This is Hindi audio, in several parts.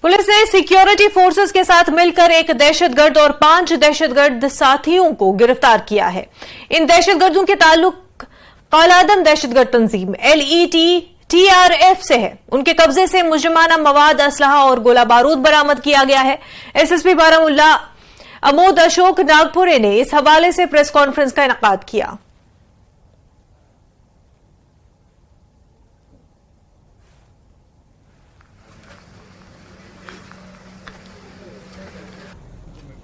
पुलिस ने सिक्योरिटी फोर्सेस के साथ मिलकर एक दहशतगर्द और 5 दहशतगर्द साथियों को गिरफ्तार किया है। इन दहशतगर्दों के ताल्लुक कालादम दहशतगर्द तंजीम LETTRF से है। उनके कब्जे से मुजरिमाना मवाद, असलहा और गोला बारूद बरामद किया गया है। SSP बारामुल्ला अमोद अशोक नागपुरे ने इस हवाले से प्रेस कॉन्फ्रेंस का इनेकाद किया।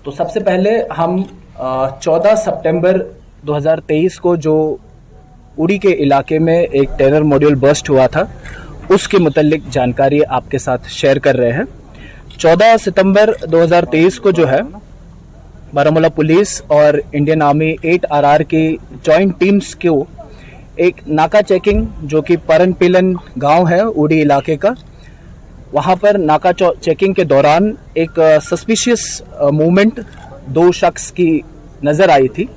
तो सबसे पहले हम 14 सितंबर 2023 को जो उड़ी के इलाके में एक टेरर मॉड्यूल बर्स्ट हुआ था उसके मुतल्लिक जानकारी आपके साथ शेयर कर रहे हैं। 14 सितंबर 2023 को जो है बारामूला पुलिस और इंडियन आर्मी 8RR की जॉइंट टीम्स को एक नाका चेकिंग जो कि परनपिलन गांव है उड़ी इलाके का, वहां पर नाका चेकिंग के दौरान एक सस्पिशियस मूवमेंट 2 शख्स की नज़र आई थी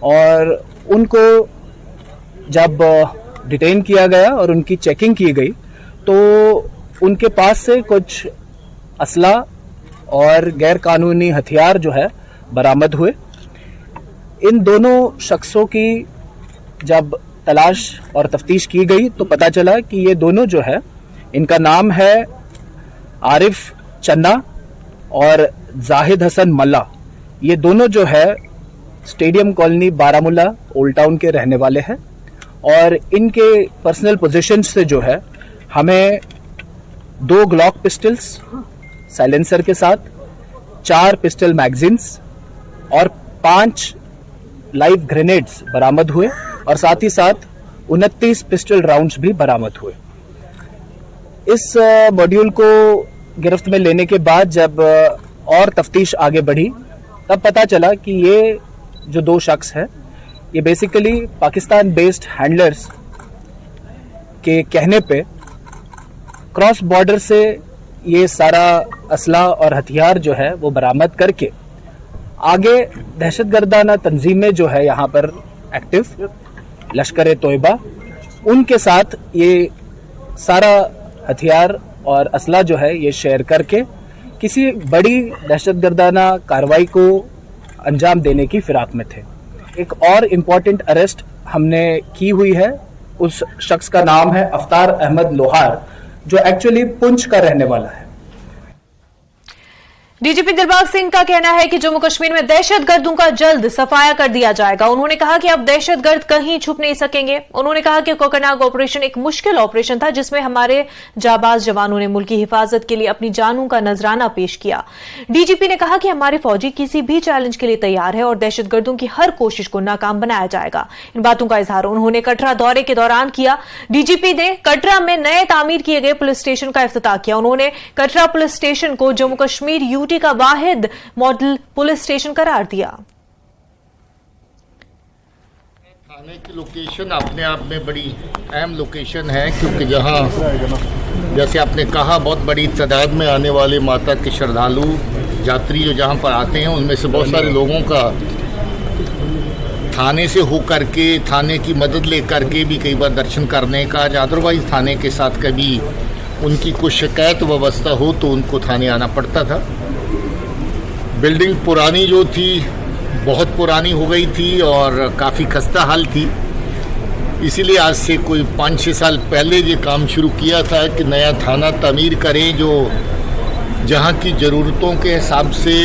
और उनको जब डिटेन किया गया और उनकी चेकिंग की गई तो उनके पास से कुछ असला और गैर कानूनी हथियार जो है बरामद हुए। इन दोनों शख्सों की जब तलाश और तफ्तीश की गई तो पता चला कि ये दोनों जो है, इनका नाम है आरिफ चन्ना और जाहिद हसन मल्ला। ये दोनों जो है stadium colony Baramulla old town के रहने वाले हैं और इनके पर्सनल पोजीशन से जो है हमें 2 ग्लॉक पिस्टल्स साइलेंसर के साथ, 4 पिस्टल मैगजीन्स और 5 लाइव ग्रेनेड्स बरामद हुए और साथ ही साथ 29 पिस्टल राउंड्स भी बरामद हुए। इस मॉड्यूल को गिरफ्त में लेने के बाद जब और तफ्तीश आगे बढ़ी तब पता चला कि ये जो 2 शख्स हैं ये बेसिकली पाकिस्तान बेस्ड हैंडलर्स के कहने पे क्रॉस बॉर्डर से ये सारा असला और हथियार जो है वो बरामद करके आगे दहशतगर्दाना तंजीमें जो है यहाँ पर एक्टिव लश्कर तोयबा, उनके साथ ये सारा हथियार और असला जो है ये शेयर करके किसी बड़ी दहशतगर्दाना कार्रवाई को अंजाम देने की फिराक में थे। एक और इम्पॉर्टेंट अरेस्ट हमने की हुई है। उस शख्स का नाम है अफ्तार अहमद लोहार जो एक्चुअली पुंछ का रहने वाला है। डीजीपी दिलबाग सिंह का कहना है कि जम्मू कश्मीर में दहशतगर्दों का जल्द सफाया कर दिया जाएगा। उन्होंने कहा कि अब दहशतगर्द कहीं छुप नहीं सकेंगे। उन्होंने कहा कि कोकरनाग ऑपरेशन एक मुश्किल ऑपरेशन था जिसमें हमारे जाबाज जवानों ने मुल्क की हिफाजत के लिए अपनी जानों का नजराना पेश किया। डीजीपी ने कहा कि हमारे फौजी किसी भी चैलेंज के लिए तैयार है और दहशतगर्दों की हर कोशिश को नाकाम बनाया जाएगा। इन बातों का इजहार उन्होंने कटरा दौरे के दौरान किया। डीजीपी ने कटरा में नए तामीर किए गए पुलिस स्टेशन का इफ्तिताह किया। उन्होंने कटरा पुलिस स्टेशन को जम्मू कश्मीर यूटी का वाहिद मॉडल पुलिस स्टेशन करार दिया। थाने की लोकेशन अपने आप में बड़ी अहम लोकेशन है क्योंकि जहां जैसे आपने कहा बहुत बड़ी तादाद में आने वाले माता के श्रद्धालु यात्री जो जहां पर आते हैं उनमें से बहुत सारे लोगों का थाने से होकर के थाने की मदद लेकर के भी कई बार दर्शन करने का, अदरवाइज थाने के साथ कभी उनकी कुछ शिकायत व्यवस्था हो तो उनको थाने आना पड़ता था। बिल्डिंग पुरानी जो थी बहुत पुरानी हो गई थी और काफ़ी खस्ता हाल थी, इसीलिए आज से कोई 5-6 साल पहले ये काम शुरू किया था कि नया थाना तामीर करें जो जहाँ की ज़रूरतों के हिसाब से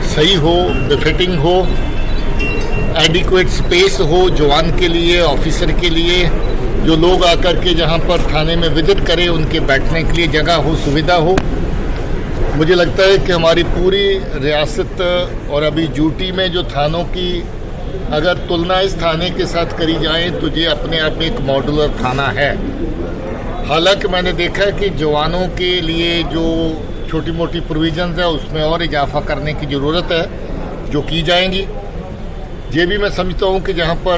सही हो, बेफिटिंग हो, एडिक्वेट स्पेस हो जवान के लिए, ऑफिसर के लिए, जो लोग आकर के जहाँ पर थाने में विजिट करें उनके बैठने के लिए जगह हो, सुविधा हो। मुझे लगता है कि हमारी पूरी रियासत और अभी यूटी में जो थानों की अगर तुलना इस थाने के साथ करी जाए तो ये अपने आप में एक मॉड्यूलर थाना है। हालांकि मैंने देखा कि जवानों के लिए जो छोटी मोटी प्रोविजंस है उसमें और इजाफा करने की ज़रूरत है जो की जाएंगी। ये भी मैं समझता हूँ कि जहाँ पर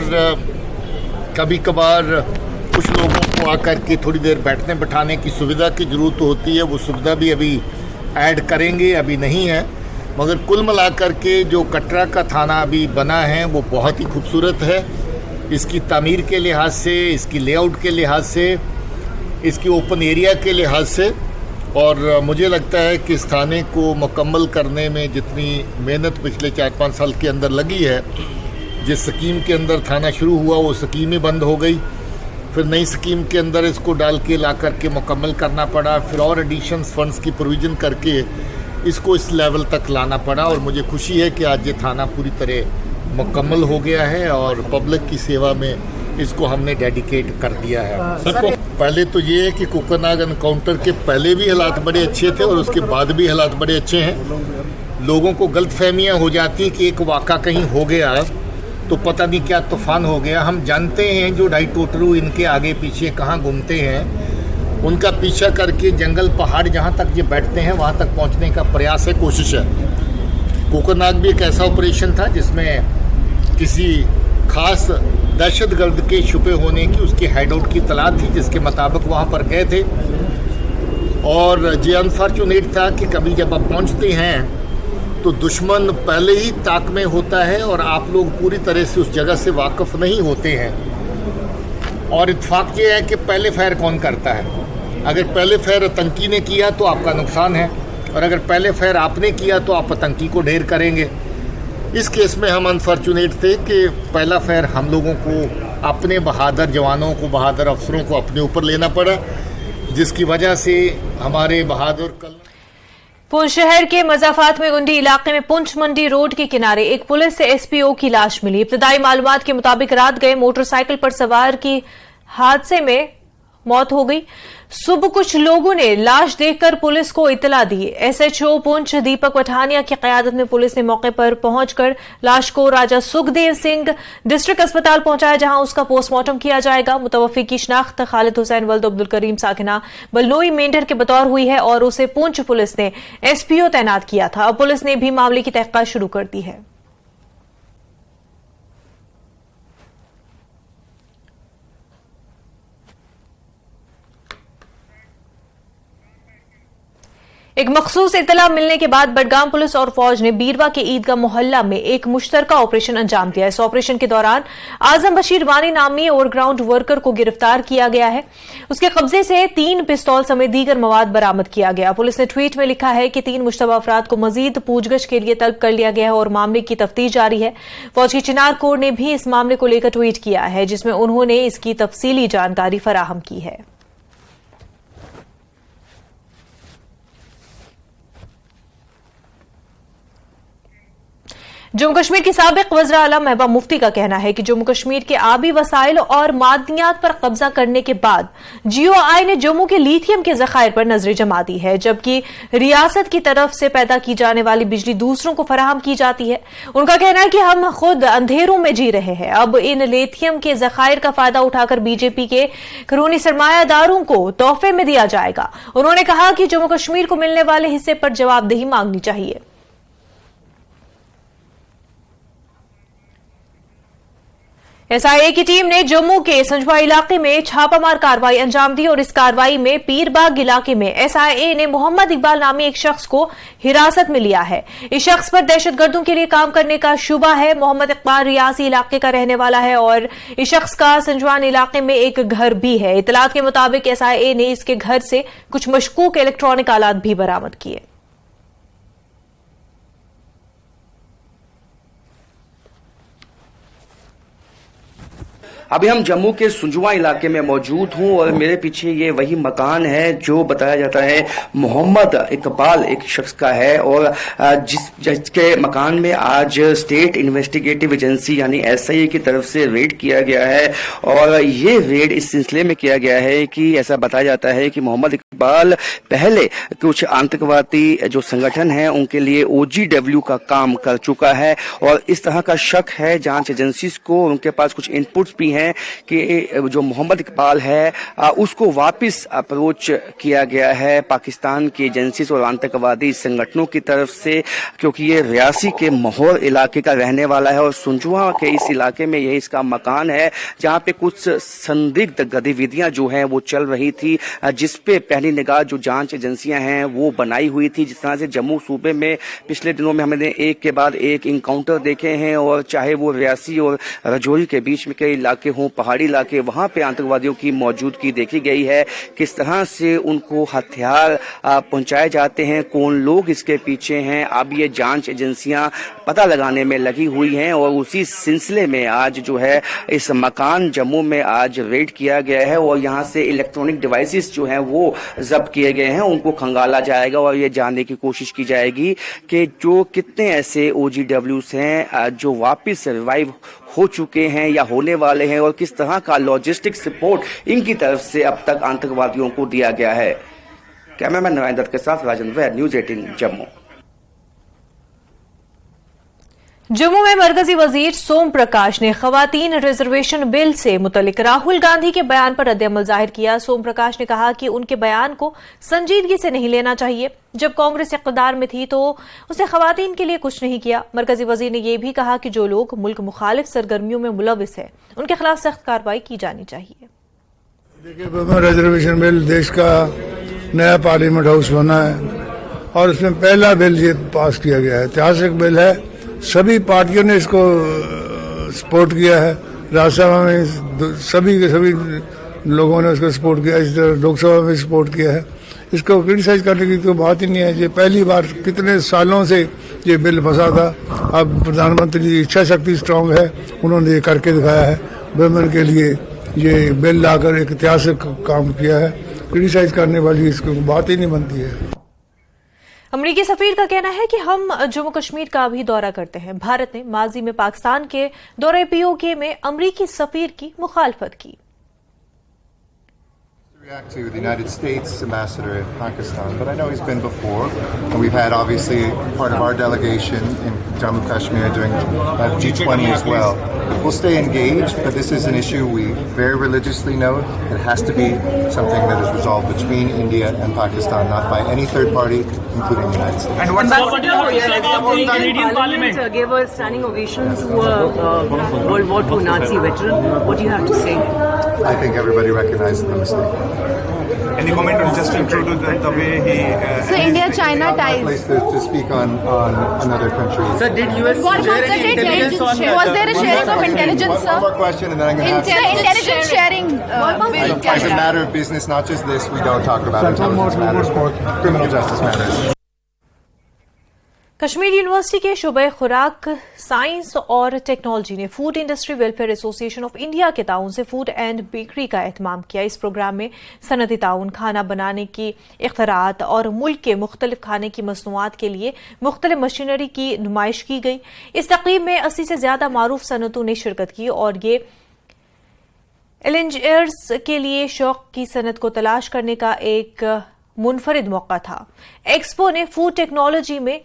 कभी कभार कुछ लोगों को आकर के थोड़ी देर बैठने बैठाने की सुविधा की ज़रूरत होती है, वो सुविधा भी अभी ऐड करेंगे, अभी नहीं है। मगर कुल मिलाकर के जो कटरा का थाना अभी बना है वो बहुत ही खूबसूरत है। इसकी तामीर के लिहाज से, इसकी लेआउट के लिहाज से, इसकी ओपन एरिया के लिहाज से और मुझे लगता है कि इस थाने को मुकम्मल करने में जितनी मेहनत पिछले 4-5 साल के अंदर लगी है, जिस स्कीम के अंदर थाना शुरू हुआ वो स्कीम ही बंद हो गई, फिर नई स्कीम के अंदर इसको डाल के ला करके मुकम्मल करना पड़ा, फिर और एडिशन फंड्स की प्रोविज़न करके इसको इस लेवल तक लाना पड़ा। और मुझे खुशी है कि आज ये थाना पूरी तरह मुकम्मल हो गया है और पब्लिक की सेवा में इसको हमने डेडिकेट कर दिया है। पहले तो ये है कि कोकरनाग एनकाउंटर के पहले भी हालात बड़े अच्छे थे और उसके बाद भी हालात बड़े अच्छे हैं। लोगों को गलतफहमियां हो जाती हैं कि एक वाक़ा कहीं हो गया तो पता नहीं क्या तूफान हो गया। हम जानते हैं जो ढाई टोटरू इनके आगे पीछे कहाँ घूमते हैं, उनका पीछा करके जंगल पहाड़ जहाँ तक ये बैठते हैं वहाँ तक पहुँचने का प्रयास है, कोशिश है। कोकरनाग भी एक ऐसा ऑपरेशन था जिसमें किसी खास दहशतगर्द के छुपे होने की उसके हाइडआउट की तलाश थी, जिसके मुताबिक वहाँ पर गए थे। और ये अनफॉर्चुनेट था कि कभी जब आप पहुँचते हैं तो दुश्मन पहले ही ताक में होता है और आप लोग पूरी तरह से उस जगह से वाकिफ नहीं होते हैं। और इत्तेफाक ये है कि पहले फायर कौन करता है। अगर पहले फायर आतंकी ने किया तो आपका नुकसान है, और अगर पहले फायर आपने किया तो आप आतंकी को ढेर करेंगे। इस केस में हम अनफॉर्चुनेट थे कि पहला फायर हम लोगों को, अपने बहादुर जवानों को, बहादुर अफसरों को अपने ऊपर लेना पड़ा, जिसकी वजह से हमारे बहादुर पुंछ शहर के मजाफात में गुंडी इलाके में पुंछ मंडी रोड के किनारे एक पुलिस से एसपीओ की लाश मिली। इब्तदाई मालूमात के मुताबिक रात गए मोटरसाइकिल पर सवार की हादसे में मौत हो गई। सुबह कुछ लोगों ने लाश देखकर पुलिस को इतला दी। एसएचओ पुंछ दीपक पठानिया की क़यादत में पुलिस ने मौके पर पहुंचकर लाश को राजा सुखदेव सिंह डिस्ट्रिक्ट अस्पताल पहुंचाया, जहां उसका पोस्टमार्टम किया जाएगा। मुतवफ़ी की शिनाख्त खालिद हुसैन वल्द अब्दुल करीम साकिना बलनोई मेंढर के बतौर हुई है और उसे पुंछ पुलिस ने एसपीओ तैनात किया था। अब पुलिस ने भी मामले की तहक़ीक़ात शुरू कर दी है। एक मखसूस इतला मिलने के बाद बडगाम पुलिस और फौज ने बीरवा के ईदगाह मोहल्ला में एक मुश्तरका ऑपरेशन अंजाम दिया। इस ऑपरेशन के दौरान आजम बशीर वानी नामी ओवरग्राउंड वर्कर को गिरफ्तार किया गया है। उसके कब्जे से 3 पिस्तौल समेत दीगर मवाद बरामद किया गया। पुलिस ने ट्वीट में लिखा है कि 3 मुश्तबा अफराद को मजीद पूछगछ के लिए तलब कर लिया गया है और मामले की तफ्तीश जारी है। फौज की चिनार कोर ने भी इस मामले को लेकर ट्वीट किया है, जिसमें उन्होंने इसकी तफसीली जानकारी फराहम की है। जम्मू कश्मीर की साबिक वज़ीर आला महबूबा मुफ्ती का कहना है कि जम्मू कश्मीर के आबी वसाइल और मादनियात पर कब्जा करने के बाद जीओआई ने जम्मू के लिथियम के ज़खायर पर नजरें जमा दी है, जबकि रियासत की तरफ से पैदा की जाने वाली बिजली दूसरों को फराहम की जाती है। उनका कहना है कि हम खुद अंधेरों में जी रहे हैं। अब इन लिथियम के ज़खायर का फायदा उठाकर बीजेपी के कानूनी सरमायादारों को तोहफे में दिया जाएगा। उन्होंने कहा कि जम्मू कश्मीर को मिलने वाले हिस्से पर जवाबदेही मांगनी चाहिए। एसआईए की टीम ने जम्मू के संजवा इलाके में छापामार कार्रवाई अंजाम दी और इस कार्रवाई में पीरबाग इलाके में एसआईए ने मोहम्मद इकबाल नामी एक शख्स को हिरासत में लिया है। इस शख्स पर दहशतगर्दों के लिए काम करने का शुबा है। मोहम्मद इकबाल रियासी इलाके का रहने वाला है और इस शख्स का संजवान इलाके में एक घर भी है। इतलात के मुताबिक एसआईए ने इसके घर से कुछ मशकूक इलेक्ट्रॉनिक आलात भी बरामद किए। अभी हम जम्मू के सुंजवा इलाके में मौजूद हूं और मेरे पीछे ये वही मकान है जो बताया जाता है मोहम्मद इकबाल एक शख्स का है और जिसके मकान में आज स्टेट इन्वेस्टिगेटिव एजेंसी यानी एसआईए की तरफ से रेड किया गया है। और ये रेड इस सिलसिले में किया गया है कि ऐसा बताया जाता है कि मोहम्मद इकबाल पहले कुछ आतंकवादी जो संगठन है उनके लिए OGW का काम कर चुका है और इस तरह का शक है जांच एजेंसीज को। उनके पास कुछ इनपुट्स भी हैं कि जो मोहम्मद इकबाल है उसको वापस अप्रोच किया गया है पाकिस्तान की एजेंसीज और आतंकवादी संगठनों की तरफ से, क्योंकि ये रियासी के माहौर इलाके का रहने वाला है और सुंजवा के इस इलाके में यही इसका मकान है जहां पे कुछ संदिग्ध गतिविधियां जो हैं वो चल रही थी, जिसपे पहली निगाह जो जांच एजेंसियां हैं वो बनाई हुई थी। जिस तरह से जम्मू सूबे में पिछले दिनों में हमने एक के बाद एक इनकाउंटर देखे हैं और चाहे वो रियासी और रजौरी के बीच में कई इलाके इलाके हों, पहाड़ी इलाके, वहां पे आतंकवादियों की मौजूदगी देखी गई है। किस तरह से उनको हथियार पहुंचाए जाते हैं, कौन लोग इसके पीछे हैं, अब ये जांच एजेंसियां पता लगाने में लगी हुई हैं। और उसी सिलसिले में आज जो है इस मकान जम्मू में आज रेड किया गया है और यहाँ से इलेक्ट्रॉनिक डिवाइसेस जो हैं वो जब्त किए गए हैं, उनको खंगाला जाएगा और ये जानने की कोशिश की जाएगी कि जो कितने ऐसे OGWs हैं जो वापस रिवाइव हो चुके हैं या होने वाले हैं और किस तरह का लॉजिस्टिक सपोर्ट इनकी तरफ से अब तक आतंकवादियों को दिया गया है। कैमरामैन नारायण दत्त के साथ राजन वैद, न्यूज़ 18 जम्मू। जम्मू में मरकजी वजीर सोम प्रकाश ने खवातीन रिजर्वेशन बिल से मुतल्लिक राहुल गांधी के बयान पर रद्द-ए-अमल जाहिर किया। सोम प्रकाश ने कहा कि उनके बयान को संजीदगी से नहीं लेना चाहिए। जब कांग्रेस इक़्तिदार में थी तो उसने खवातीन के लिए कुछ नहीं किया। मरकजी वजीर ने यह भी कहा कि जो लोग मुल्क मुखालिफ सरगर्मियों में मुलविस है उनके खिलाफ सख्त कार्रवाई की जानी चाहिए। देखिए, रिजर्वेशन बिल देश का नया पार्लियामेंट हाउस बना है और उसमें पहला बिल ये पास किया गया है, ऐतिहासिक बिल है। सभी पार्टियों ने इसको सपोर्ट किया है। राज्यसभा में सभी के सभी लोगों ने उसको सपोर्ट किया, इस तरह लोकसभा में सपोर्ट किया है। इसको क्रिटिसाइज करने की तो बात ही नहीं है। ये पहली बार कितने सालों से ये बिल फंसा था। अब प्रधानमंत्री की इच्छा शक्ति स्ट्रांग है, उन्होंने ये करके दिखाया है। वुमेन के लिए ये बिल लाकर एक ऐतिहासिक काम किया है। क्रिटिसाइज करने वाली इसको बात ही नहीं बनती है। अमरीकी सफीर का कहना है कि हम जम्मू कश्मीर का भी दौरा करते हैं। भारत ने माजी में पाकिस्तान के दौरे POK में अमरीकी सफीर की मुखालफत की। React to the United States ambassador in Pakistan, but I know he's been before, and we've had obviously part of our delegation in Jammu Kashmir during G20 as well. We'll stay engaged, but this is an issue we very religiously know. It has to be something that is resolved between India and Pakistan, not by any third party, including the United States. And what's the Canadian Parliament gave a standing ovation to a World War II Nazi veteran. What do you have to say? I think everybody recognizes the mistake. Any comment on Justin Trudeau, the way he... So India-China ties. Place to speak on another country. Sir, did US share any intelligence on... Was there a sharing of intelligence, sir? One more question and then I'm going to have... Intelligence sharing. As a matter of business, not just this, we don't talk about intelligence matters, criminal justice matters. Kashmir university के शुबे खुराक साइंस और टेक्नोलॉजी ने food industry welfare association of India के ताउन से फूड एंड बेकरी का एहतमाम किया। इस प्रोग्राम में सनती ताउन, खाना बनाने की इख्तरात और मुल्क के मुख्तलिफ खाने की मसनूआत के लिए मुख्तलिफ मशीनरी की नुमाइश की गई। इस तकरीब में 80 से ज्यादा मारूफ सनतों ने शिरकत की और ये एलिंजर्स के लिए शौक की सनत को तलाश करने का एक मुनफरिद मौका था। एक्सपो ने फूड टेक्नोलॉजी में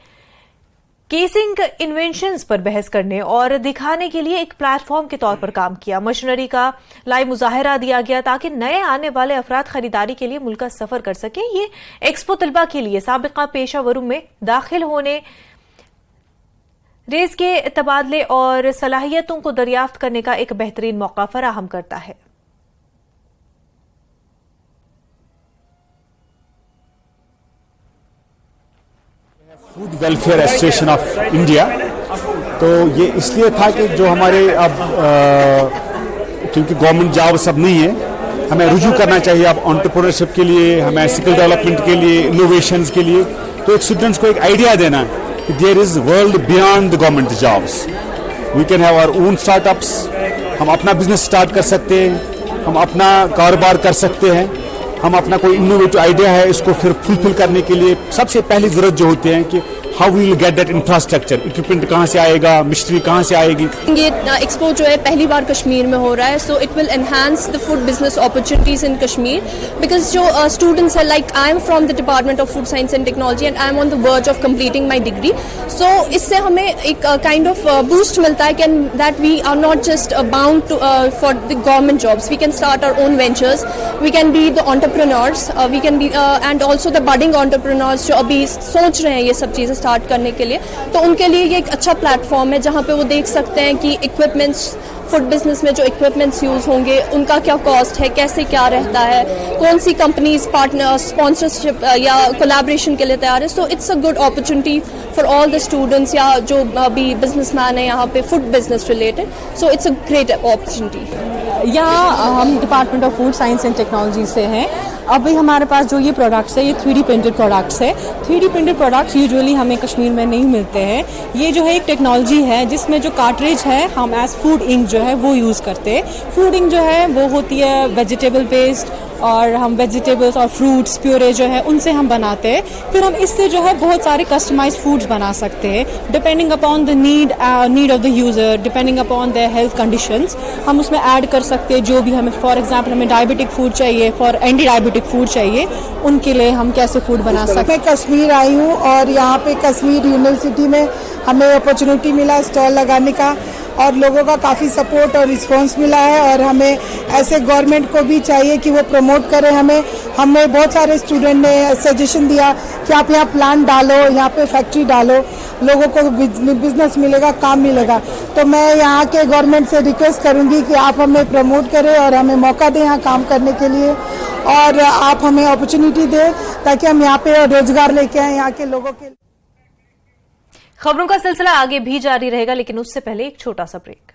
केसिंग इन्वेंशंस पर बहस करने और दिखाने के लिए एक प्लेटफॉर्म के तौर पर काम किया। मशीनरी का लाइव मुजाहिरा दिया गया ताकि नए आने वाले अफराद खरीदारी के लिए मुल्क का सफर कर सकें। ये एक्सपो तलबा के लिए साबिका पेशावरों में दाखिल होने, रेज के तबादले और सलाहियतों को दरियाफ्त करने का एक बेहतरीन मौका फराहम करता है। Food welfare association of India, तो ये इसलिए था कि जो हमारे अब क्योंकि गवर्नमेंट जॉब सब नहीं है, हमें रुजू करना चाहिए अब एंटरप्रेन्योरशिप के लिए, हमें स्किल डेवलपमेंट के लिए, इनोवेशंस के लिए। तो एक स्टूडेंट्स को एक आइडिया देना कि there is world beyond the government jobs, we can have our own startups, हम अपना बिजनेस स्टार्ट कर सकते हैं, हम अपना कारोबार कर सकते हैं, हम अपना कोई इनोवेटिव आइडिया है इसको फिर फुलफिल करने के लिए सबसे पहली जरूरत जो होती है कि how we will get that infrastructure, equipment कहाँ से आएगा, मिस्ट्री कहाँ से आएगी। ये एक्सपो जो है पहली बार कश्मीर में हो रहा है, so it will enhance the food business opportunities in Kashmir because जो स्टूडेंट्स है, like I am from the department of food science and technology and I am on the verge of completing my degree. So इससे हमें एक काइंड ऑफ बूस्ट मिलता है can that we are not just bound to for the government jobs, we can start our own ventures, we can be the entrepreneurs, we can be and also the budding entrepreneurs जो अभी सोच रहे हैं ये सब चीज़ें स्टार्ट करने के लिए। तो उनके लिए ये एक अच्छा प्लेटफॉर्म है जहाँ पे वो देख सकते हैं कि इक्विपमेंट्स फूड बिजनेस में जो इक्विपमेंट्स यूज़ होंगे उनका क्या कॉस्ट है, कैसे क्या रहता है, कौन सी कंपनीज पार्टनर स्पॉन्सरशिप या कोलैबोरेशन के लिए तैयार है. So it's a good opportunity for all the students या जो अभी बिजनेसमैन है यहाँ पे food business related. So it's a great opportunity. यहाँ हम department of food science and technology से हैं. अभी हमारे पास जो ये प्रोडक्ट्स है ये 3D प्रिंटेड प्रोडक्ट्स है. 3D प्रिंटेड प्रोडक्ट्स यूजुअली हमें कश्मीर में नहीं मिलते हैं. ये जो है एक टेक्नोलॉजी है जिसमें जो कार्ट्रिज है हम एज फूड इंक जो है वो यूज़ करते हैं. फूड इंक जो है वो होती है वेजिटेबल बेस्ड और हम वेजिटेबल्स और फ्रूट्स प्यूरे जो है उनसे हम बनाते हैं. फिर हम इससे जो है बहुत सारे कस्टमाइज्ड फूड्स बना सकते हैं depending upon the need of the user, depending upon the health conditions. हम उसमें ऐड कर सकते हैं जो भी हमें, फॉर एग्जांपल हमें डायबिटिक फूड चाहिए, फॉर एंटी डायबिटिक फूड चाहिए, उनके लिए हम कैसे फूड बना सकते हैं. मैं कश्मीर आई हूँ और यहाँ पे कश्मीर यूनिवर्सिटी में हमें अपॉर्चुनिटी मिला स्टॉल लगाने का और लोगों का काफ़ी सपोर्ट और रिस्पांस मिला है. और हमें ऐसे गवर्नमेंट को भी चाहिए कि वो प्रमोट करें हमें बहुत सारे स्टूडेंट ने सजेशन दिया कि आप यहाँ प्लांट डालो, यहाँ पे फैक्ट्री डालो, लोगों को बिजनेस मिलेगा, काम मिलेगा. तो मैं यहाँ के गवर्नमेंट से रिक्वेस्ट करूँगी कि आप हमें प्रमोट करें और हमें मौका दें यहाँ काम करने के लिए और आप हमें अपॉर्चुनिटी दें ताकि हम यहाँ पे रोजगार लेके आए यहाँ के लोगों के. खबरों का सिलसिला आगे भी जारी रहेगा, लेकिन उससे पहले एक छोटा सा ब्रेक.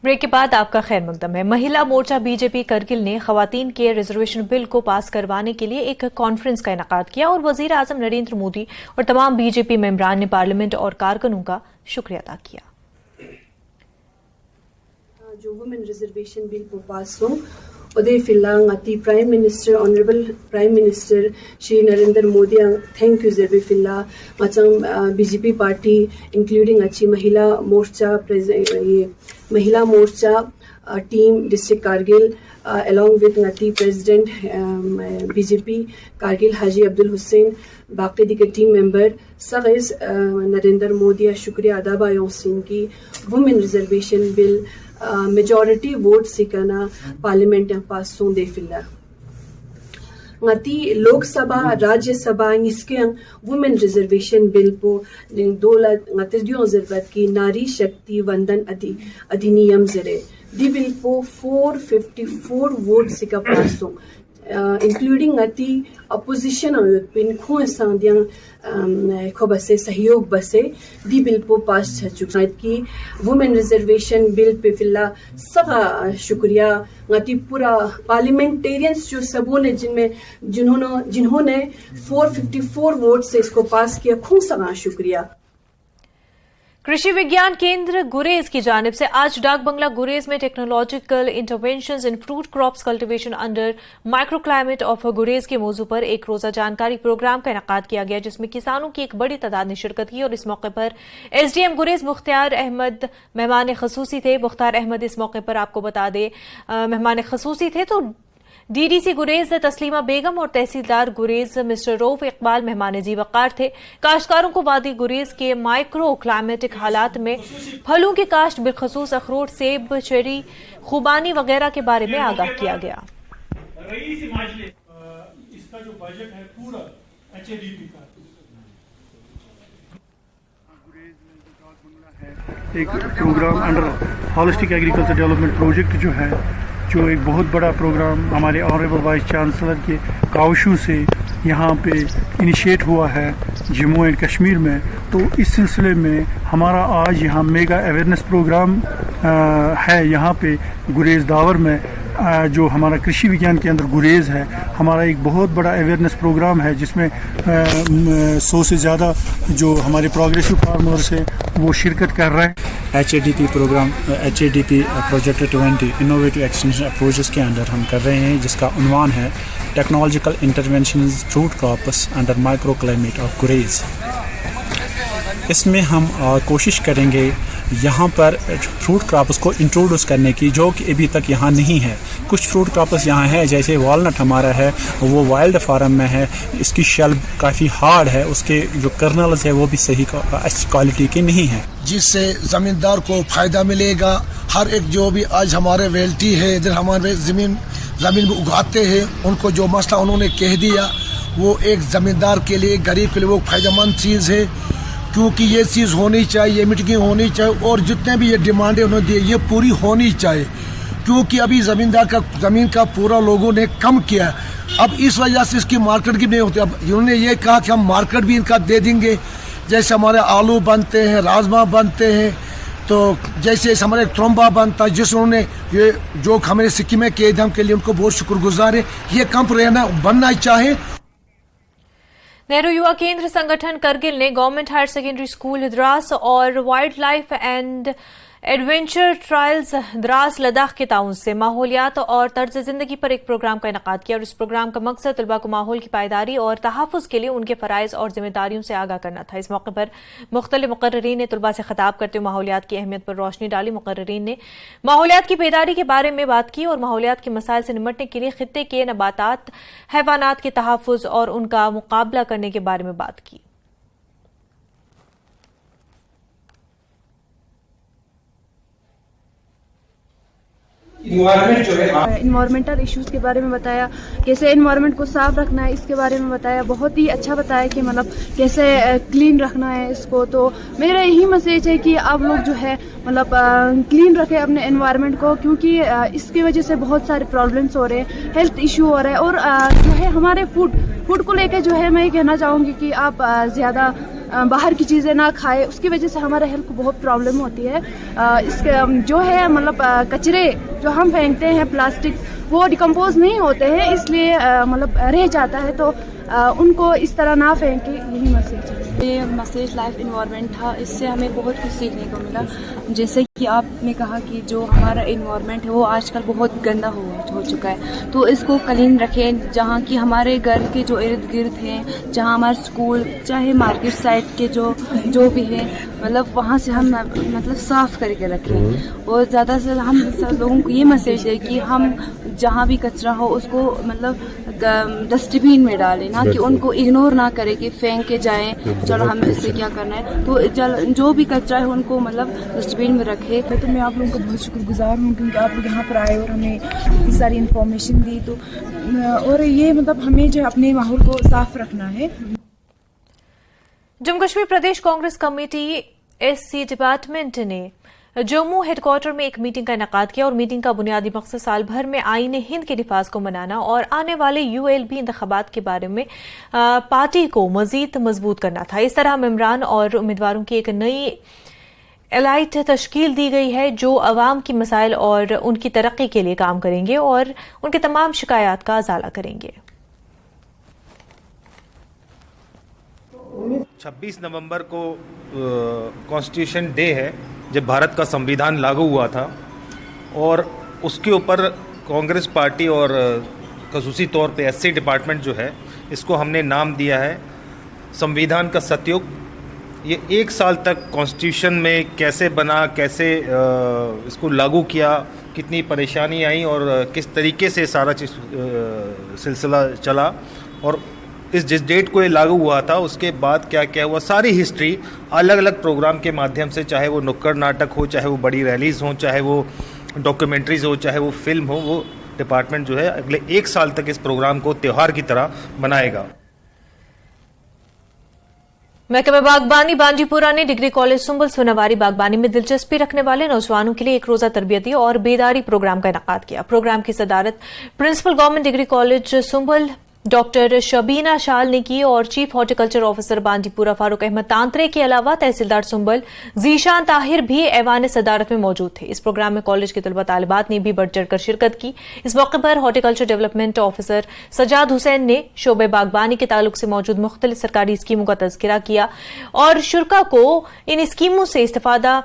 ब्रेक के बाद आपका खैर मकदम है। महिला मोर्चा बीजेपी करगिल ने खवातीन के रिजर्वेशन बिल को पास करवाने के लिए एक कॉन्फ्रेंस का इनेकाद किया और वजीर आजम नरेंद्र मोदी और तमाम बीजेपी मेंबरान ने पार्लियामेंट और कारकुनों का शुक्रिया अदा किया। जो वुमेन रिजर्वेशन बिल को पास हो उदय फिल्लांगती prime minister honourable prime minister Shri Narendra Modi thank you जरबी फिल्ला मचम बीजेपी पार्टी इंक्लूडिंग अच्छी Mahila Morcha team district Kargil along with Ngati President BJP Kargil Haji Abdul Hussein बाकी दिखे टीम मेंबर सगैस नरेंद्र मोदी शुक्रिया अदा बायों सिंह की women reservation bill majority vote से करना पार्लियामेंट पास सों दे फिल्ला ngati lok sabha rajya sabha ngiske women reservation bill po 2023 की नारी शक्ति वंदन अधिनियम जरे दी बिल po 454 वोट से का पास हो इंक्लूडिंग ngati अपोजिशन और पिन खो सांदियां खो बसे सहयोग बसे दी बिल po पास छ चुका की वुमेन रिजर्वेशन बिल पे फिल्ला सगा शुक्रिया ngati पूरा पार्लियामेंटेरियंस जो सबों ने जिन्होंने 454 वोट से इसको पास किया खूब सगा शुक्रिया। कृषि विज्ञान केंद्र गुरेज की जानिब से आज डाक बंगला गुरेज में technological interventions in fruit crops cultivation under microclimate of गुरेज के मौजू पर एक रोजा जानकारी प्रोग्राम का इनेकाद किया गया जिसमें किसानों की एक बड़ी तादाद ने शिरकत की और इस मौके पर एसडीएम गुरेज मुख्तार अहमद मेहमान खसूसी थे। मुख्तार अहमद इस मौके पर आपको बता दें मेहमान खसूसी थे तो डीडीसी गुरेज तस्लीमा बेगम और तहसीलदार गुरेज मिस्टर रऊफ इकबाल मेहमान जी वकार थे। काश्तकारों को वादी गुरेज के माइक्रो क्लाइमेटिक हालात में फलों की काश्त बिलखसूस अखरोट सेब चेरी खुबानी वगैरह के बारे में आगाह किया गया। इसका जो बजट है पूरा HADP का एक programme under holistic agriculture development project जो एक बहुत बड़ा प्रोग्राम हमारे ऑनरेबल वाइस चांसलर के काउशू से यहाँ पे इनिशिएट हुआ है जम्मू एंड कश्मीर में। तो इस सिलसिले में हमारा आज यहाँ मेगा अवेयरनेस प्रोग्राम है यहाँ पे गुरेज दावर में जो हमारा कृषि विज्ञान केंद्र गुरेज है हमारा एक बहुत बड़ा अवेयरनेस प्रोग्राम है जिसमें 100 से ज़्यादा जो हमारे प्रोग्रेसिव फार्मर्स है वो शिरकत कर रहे हैं। HADP programme HADP project 20 innovative extension approaches के अंदर हम कर रहे हैं जिसका उन्वान है technological interventions fruit crops under microclimate of Gurez. इसमें हम कोशिश करेंगे यहाँ पर फ्रूट क्रॉप्स को इंट्रोड्यूस करने की जो कि अभी तक यहाँ नहीं है। कुछ फ्रूट क्रॉप्स यहाँ है जैसे वॉलनट हमारा है वो वाइल्ड फार्म में है, इसकी शेल काफ़ी हार्ड है, उसके जो कर्नल्स है वो भी सही अच्छी क्वालिटी के नहीं है जिससे ज़मींदार को फ़ायदा मिलेगा। हर एक जो भी आज हमारे वेल्टी है इधर हमारे ज़मीन में उगाते हैं उनको जो मसला उन्होंने कह दिया वो एक ज़मींदार के लिए गरीब के लिए वो फ़ायदेमंद चीज़ है क्योंकि ये चीज़ होनी चाहिए, ये मीटिंग होनी चाहिए और जितने भी ये डिमांडें उन्होंने दी ये पूरी होनी चाहिए क्योंकि अभी ज़मीन का पूरा लोगों ने कम किया। अब इस वजह से इसकी मार्केट की नहीं होती। अब उन्होंने ये कहा कि हम मार्केट भी इनका दे देंगे जैसे हमारे आलू बनते हैं, राजमा बनते हैं, तो जैसे हमारे त्रोम्बा बनता है जिस उन्होंने ये जो हमारे स्कीमें किए थे के लिए उनको बहुत शुक्रगुजार है। ये कंप रहना बनना चाहे। नेहरू युवा केंद्र संगठन करगिल ने government higher secondary school Drass और wildlife and adventure trials Drass Ladakh के ताउन से माहौलियात और तर्ज जिंदगी पर एक प्रोग्राम का इनेकाद किया और इस प्रोग्राम का मकसद तलबा को माहौल की पायदारी और तहफ़्फ़ुज़ के लिए उनके फ़राइज़ और जिम्मेदारियों से आगाह करना था। इस मौके पर मुख्तलिफ मुक़र्रिरीन ने तलबा से खिताब करते हुए माहौलियात की अहमियत पर रोशनी डाली। मुक़र्रिरीन ने माहौलियात की बेदारी के बारे में बात की और माहौलियात के मसाइल से निमटने के लिए खित्ते के नबातात हैवानात के तहफ़्फ़ुज़ और उनका मुकाबला करने के बारे में बात की। इन्वायरमेंट जो है इन्वायरमेंटल इश्यूज के बारे में बताया, कैसे इन्वायरमेंट को साफ रखना है इसके बारे में बताया। बहुत ही अच्छा बताया कि मतलब कैसे क्लीन रखना है इसको। तो मेरा यही मैसेज है कि आप लोग जो है मतलब क्लीन रखें अपने इन्वायरमेंट को क्योंकि इसकी वजह से बहुत सारे प्रॉब्लम्स हो रहे हैं, हेल्थ इशू हो रहा है। और जो है हमारे फूड को लेकर जो है मैं ये कहना चाहूँगी कि आप ज़्यादा बाहर की चीज़ें ना खाए, उसकी वजह से हमारे हेल्थ को बहुत प्रॉब्लम होती है। इसके जो है मतलब कचरे जो हम फेंकते हैं प्लास्टिक, वो डिकम्पोज नहीं होते हैं, इसलिए मतलब रह जाता है, तो उनको इस तरह ना फेंके, यही मैसेज है। ये मैसेज लाइफ इन्वायरमेंट था, इससे हमें बहुत कुछ सीखने को मिला। जैसे कि आपने कहा कि जो हमारा इन्वायरमेंट है वो आजकल बहुत गंदा हो चुका है, तो इसको क्लीन रखें। जहाँ की हमारे घर के जो इर्द गिर्द हैं, जहाँ हमारे स्कूल, चाहे मार्केट साइड के जो भी है, मतलब वहाँ से हम मतलब साफ़ करके रखें। और ज़्यादा से हम लोगों को ये मैसेज है कि हम जहाँ भी कचरा हो उसको मतलब डस्टबिन में डालें, ना कि उनको इग्नोर ना करें कि फेंक के जाएं, चलो हमें इससे क्या करना है। तो जो भी कचरा है उनको मतलब डस्टबिन में रखें। तो मैं आप लोगों का बहुत शुक्रगुजार हूँ क्योंकि आप लोग यहाँ पर आए और हमें इतनी सारी इन्फॉर्मेशन दी। तो और ये मतलब हमें जो अपने माहौल को साफ रखना है। जम्मू कश्मीर प्रदेश कांग्रेस कमेटी SC डिपार्टमेंट ने जम्मू हेडक्वार्टर में एक मीटिंग का इनेकाद किया और मीटिंग का बुनियादी मकसद साल भर में आईन हिंद के नफाज को मनाना और आने वाले ULB इंतखाबात के बारे में पार्टी को मजीद मजबूत करना था। इस तरह मेंबरान और उम्मीदवारों की एक नई एलाइट तश्कील दी गई है जो अवाम की मसाइल और उनकी तरक्की के लिए काम करेंगे और उनके तमाम शिकायत का अजाला करेंगे। 26 नवंबर को कॉन्स्टिट्यूशन डे है, जब भारत का संविधान लागू हुआ था, और उसके ऊपर कांग्रेस पार्टी और खसूसी तौर पे SC डिपार्टमेंट जो है, इसको हमने नाम दिया है संविधान का सतयुग। ये 1 साल तक कॉन्स्टिट्यूशन में कैसे बना, कैसे इसको लागू किया, कितनी परेशानी आई और किस तरीके से सारा चीज़ सिलसिला चला, और जिस डेट को ये लागू हुआ था उसके बाद क्या क्या हुआ, सारी हिस्ट्री अलग अलग प्रोग्राम के माध्यम से, चाहे वो नुक्कड़ नाटक हो, चाहे वो बड़ी रैलीज हो, चाहे वो डॉक्यूमेंट्रीज हो, चाहे वो फिल्म हो, वो डिपार्टमेंट जो है अगले 1 साल तक इस प्रोग्राम को त्यौहार की तरह मनाएगा। महकमा बागबानी बांडीपुरा ने डिग्री कॉलेज सुंबल सोनावारी बागबानी में दिलचस्पी रखने वाले नौजवानों के लिए एक रोजा तरबियती और बेदारी प्रोग्राम का इनेकाद किया। प्रोग्राम की सदारत principal government degree college Sumbal doctor Shabina Shal ने की और chief horticulture officer Bandipora Farooq Ahmad Tantray के अलावा तहसीलदार सुंबल जीशान ताहिर भी ऐवान सदारत में मौजूद थे। इस प्रोग्राम में कॉलेज के तलबा तालिबात ने भी बढ़ चढ़कर शिरकत की। इस मौके पर horticulture development officer Sajad Hussain ने शोबे बागबानी के ताल्लुक से मौजूद मुख्तलिफ सरकारी स्कीमों का तज़किरा किया और शुरा को इन स्कीमों से इस्तेफादा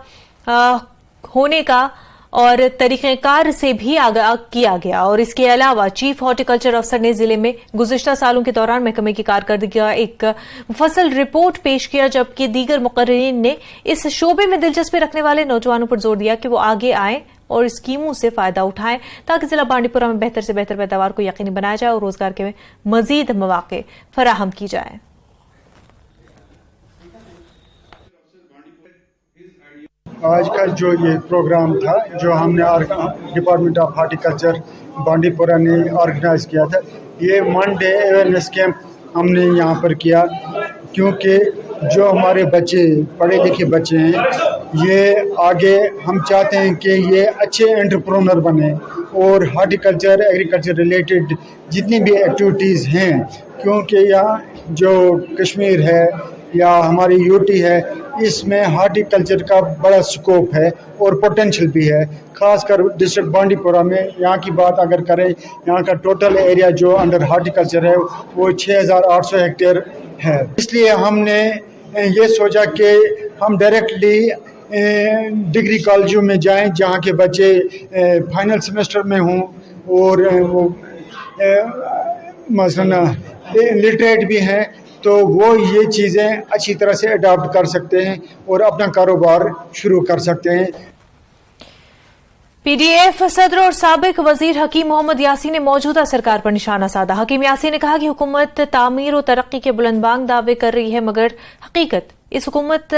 होने का और तरीक़ेकार से भी आगाह किया गया। और इसके अलावा चीफ हॉर्टिकल्चर अफसर ने जिले में गुज़िश्ता सालों के दौरान महकमे की कारकर्दगी का एक मुफस्सल रिपोर्ट पेश किया, जबकि दीगर मुकर्रीरीन ने इस शोबे में दिलचस्पी रखने वाले नौजवानों पर जोर दिया कि वो आगे आएं और स्कीमों से फायदा उठाएं ताकि जिला बांडीपुरा में बेहतर से बेहतर पैदावार को यकीनी बनाया जाए और रोजगार के मजीद मौके फराहम की जाए। आज का जो ये प्रोग्राम था जो हमने डिपार्टमेंट ऑफ हॉर्टिकल्चर बांडीपुरा ने ऑर्गेनाइज किया था, ये मंडे अवेयरनेस कैंप हमने यहाँ पर किया, क्योंकि जो हमारे बच्चे पढ़े लिखे बच्चे हैं, ये आगे हम चाहते हैं कि ये अच्छे एंटरप्रेन्योर बने और हॉर्टिकल्चर एग्रीकल्चर रिलेटेड जितनी भी एक्टिविटीज़ हैं, क्योंकि यहाँ जो कश्मीर है या हमारी यूटी है, इसमें हॉर्टिकल्चर का बड़ा स्कोप है और पोटेंशियल भी है। खासकर डिस्ट्रिक्ट बांडीपुरा में यहाँ की बात अगर करें, यहाँ का टोटल एरिया जो अंडर हॉर्टिकल्चर है वो 6800 हेक्टेयर है। इसलिए हमने ये सोचा कि हम डायरेक्टली डिग्री कॉलेजों में जाएं जहाँ के बच्चे फाइनल सेमेस्टर में हों और वो मसलन लिटरेट भी हैं, तो वो ये चीज़ें अच्छी तरह से अडॉप्ट कर सकते हैं और अपना कारोबार शुरू कर सकते हैं। पीडीएफ सदर और साबिक वजीर हकीम मोहम्मद यासीन ने मौजूदा सरकार पर निशाना साधा। हकीम यासीन ने कहा कि हुकूमत तामीर और तरक्की के बुलंदबांग दावे कर रही है, मगर हकीकत इस हुकूमत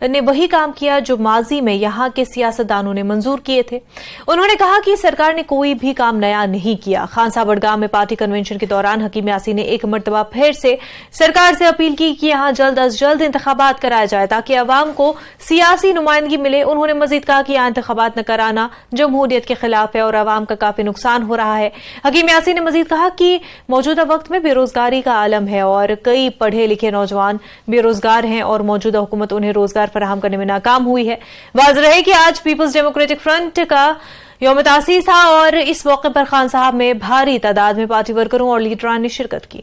ने वही काम किया जो माजी में यहां के सियासतदानों ने मंजूर किए थे। उन्होंने कहा कि सरकार ने कोई भी काम नया नहीं किया। खानसा बड़गाम में पार्टी कन्वेंशन के दौरान हकीम यासीन ने एक मरतबा फिर से सरकार से अपील की कि यहां जल्द अज जल्द इंतखाबात कराया जाए ताकि अवाम को सियासी नुमाइंदगी मिले। उन्होंने मजीद कहा कि यहां इंतखाबात न कराना जमहूरियत के खिलाफ है और अवाम का काफी नुकसान हो रहा है। हकीम यासीन ने मजीद कहा कि मौजूदा वक्त में बेरोजगारी का आलम है और कई पढ़े लिखे नौजवान बेरोजगार हैं और मौजूदा हुकूमत उन्हें रोजगार फराहम करने में नाकाम हुई है। वाज़ेह है कि आज पीपल्स डेमोक्रेटिक फ्रंट का यौम तासीस था और इस मौके पर खान साहब में भारी तादाद में पार्टी वर्करों और लीडरान ने शिरकत की।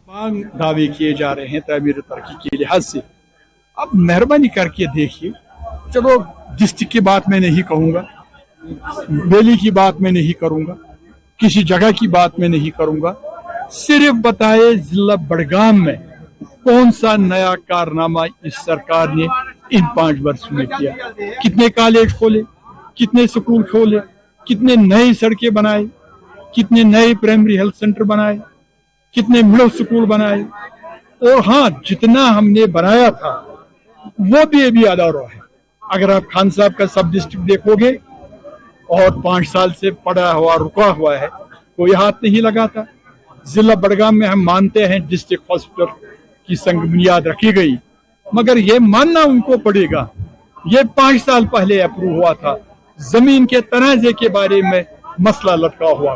दावे किए जा रहे हैं तामीर तरक्की के लिहाज से। अब मेहरबानी करके देखिए, चलो डिस्ट्रिक्ट की बात मैं नहीं कहूंगा, वैली की बात मैं नहीं करूंगा, किसी जगह की बात मैं नहीं करूंगा, सिर्फ बताए जिला बड़गाम में कौन सा नया कारनामा इस सरकार ने इन 5 वर्षों में किया। कितने कॉलेज खोले, कितने स्कूल खोले, कितने नई सड़कें बनाए, कितने नए प्राइमरी हेल्थ सेंटर बनाए, कितने मिडिल स्कूल बनाए। और हाँ, जितना हमने बनाया था वो भी अभी अधूरा है। अगर आप खान साहब का सब डिस्ट्रिक्ट देखोगे और 5 साल से पड़ा हुआ रुका हुआ है, कोई हाथ नहीं लगाता। जिला बड़गाम में हम मानते हैं डिस्ट्रिक्ट हॉस्पिटल की संग बुनियाद रखी गई, मगर ये मानना उनको पड़ेगा ये 5 साल पहले अप्रूव हुआ था। जमीन के तनाजे के बारे में मसला लटका हुआ।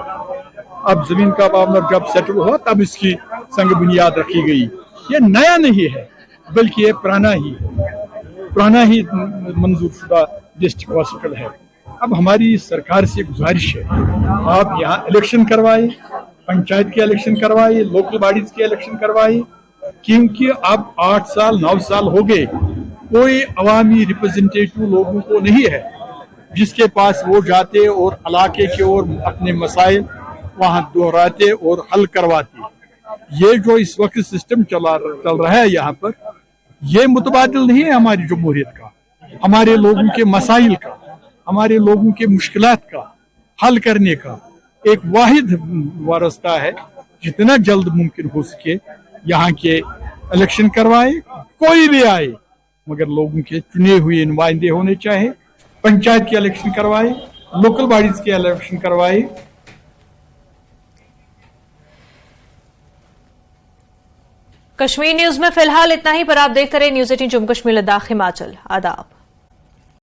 अब जमीन का मामला जब सेटल हुआ तब इसकी संग बुनियाद रखी गई। ये नया नहीं है बल्कि ये पुराना ही मंजूर शुदा डिस्ट्रिक्ट हॉस्पिटल है। अब हमारी सरकार से गुजारिश है, आप यहाँ इलेक्शन करवाए, पंचायत के इलेक्शन करवाए, लोकल बॉडीज के इलेक्शन करवाए, क्योंकि अब 8 साल 9 साल हो गए कोई अवामी रिप्रेजेंटेटिव लोगों को नहीं है जिसके पास वो जाते और इलाके के और अपने मसाइल वहां दोहराते और हल करवाते। ये जो इस वक्त सिस्टम चल रहा है यहाँ पर, ये मुतबादिल नहीं है हमारी जमहूरियत का, हमारे लोगों के मसाइल का, हमारे लोगों के मुश्किलात का हल करने का एक वाहिद रास्ता है। जितना जल्द मुमकिन हो सके यहाँ के इलेक्शन करवाए, कोई भी आए मगर लोगों के चुने हुए नुमाइंदे होने चाहिए। पंचायत के इलेक्शन करवाए, लोकल बॉडीज के इलेक्शन करवाए। कश्मीर न्यूज में फिलहाल इतना ही, पर आप देखते रहे न्यूज 18 जम्मू कश्मीर लद्दाख हिमाचल। आदाब।